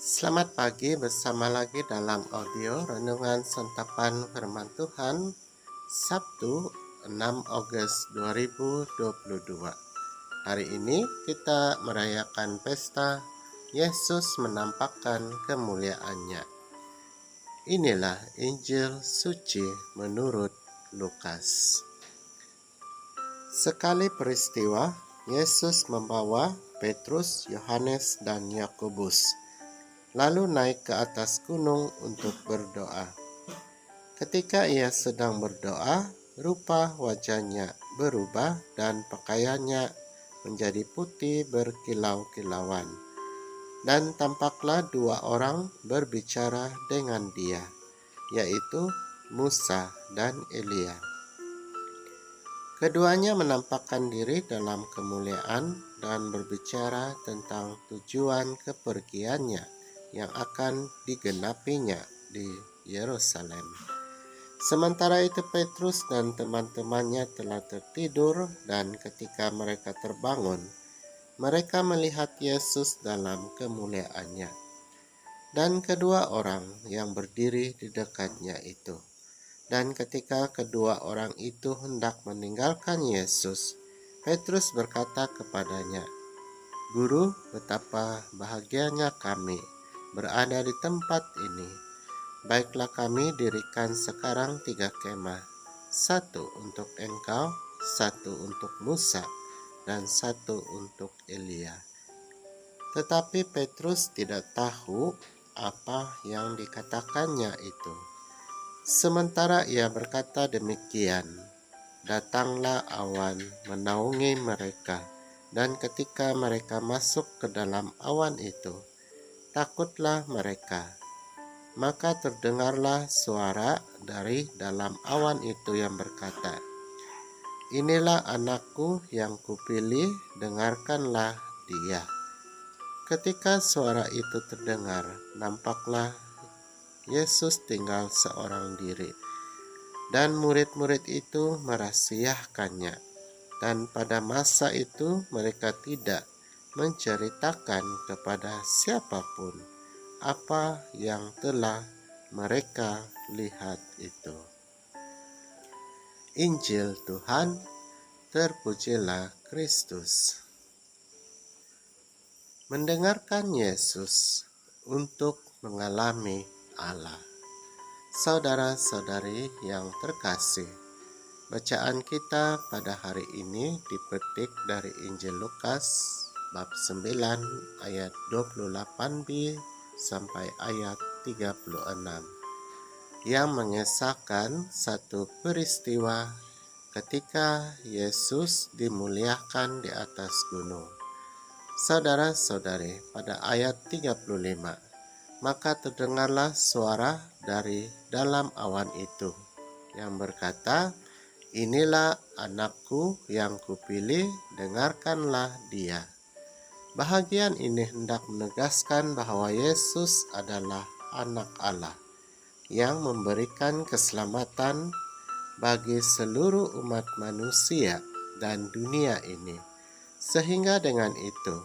Selamat pagi, bersama lagi dalam audio Renungan Santapan Firman Tuhan Sabtu 6 Agustus 2022. Hari ini kita merayakan pesta Yesus menampakkan kemuliaannya. Inilah Injil suci menurut Lukas. Sekali peristiwa, Yesus membawa Petrus, Yohanes, dan Yakobus lalu naik ke atas gunung untuk berdoa. Ketika ia sedang berdoa, rupa wajahnya berubah dan pakaiannya menjadi putih berkilau-kilauan. Dan tampaklah dua orang berbicara dengan dia, yaitu Musa dan Elia. Keduanya menampakkan diri dalam kemuliaan dan berbicara tentang tujuan kepergiannya yang akan digenapinya di Yerusalem. Sementara itu Petrus dan teman-temannya telah tertidur, dan ketika mereka terbangun, mereka melihat Yesus dalam kemuliaannya dan kedua orang yang berdiri di dekatnya itu. Dan ketika kedua orang itu hendak meninggalkan Yesus, Petrus berkata kepadanya, "Guru, betapa bahagianya kami berada di tempat ini. Baiklah, kami dirikan sekarang 3 kemah, 1 untuk engkau, 1 untuk Musa, dan 1 untuk Elia." Tetapi Petrus tidak tahu apa yang dikatakannya itu. Sementara ia berkata demikian, datanglah awan menaungi mereka, dan ketika mereka masuk ke dalam awan itu, takutlah mereka. Maka terdengarlah suara dari dalam awan itu yang berkata, "Inilah anakku yang kupilih, dengarkanlah dia." Ketika suara itu terdengar, nampaklah Yesus tinggal seorang diri, dan murid-murid itu merahasiakannya. Dan pada masa itu mereka tidak menceritakan kepada siapapun apa yang telah mereka lihat itu. Injil Tuhan, terpujilah Kristus. Mendengarkan Yesus untuk mengalami Allah. Saudara-saudari yang terkasih, bacaan kita pada hari ini dipetik dari Injil Lukas bab 9 ayat 28b sampai ayat 36 yang mengisahkan satu peristiwa ketika Yesus dimuliakan di atas gunung. Saudara-saudari, pada ayat 35, maka terdengarlah suara dari dalam awan itu yang berkata, "Inilah anakku yang kupilih, dengarkanlah dia." Bahagian ini hendak menegaskan bahwa Yesus adalah anak Allah yang memberikan keselamatan bagi seluruh umat manusia dan dunia ini. Sehingga dengan itu,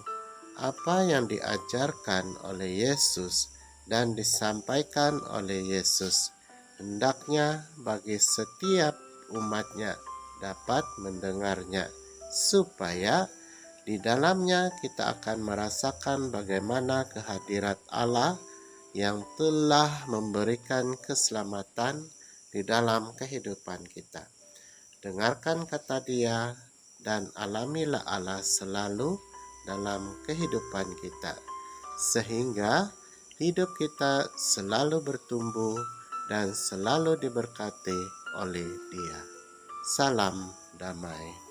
apa yang diajarkan oleh Yesus dan disampaikan oleh Yesus hendaknya bagi setiap umatnya dapat mendengarnya, supaya di dalamnya kita akan merasakan bagaimana kehadirat Allah yang telah memberikan keselamatan di dalam kehidupan kita. Dengarkan kata Dia dan alamilah Allah selalu dalam kehidupan kita, sehingga hidup kita selalu bertumbuh dan selalu diberkati oleh Dia. Salam damai.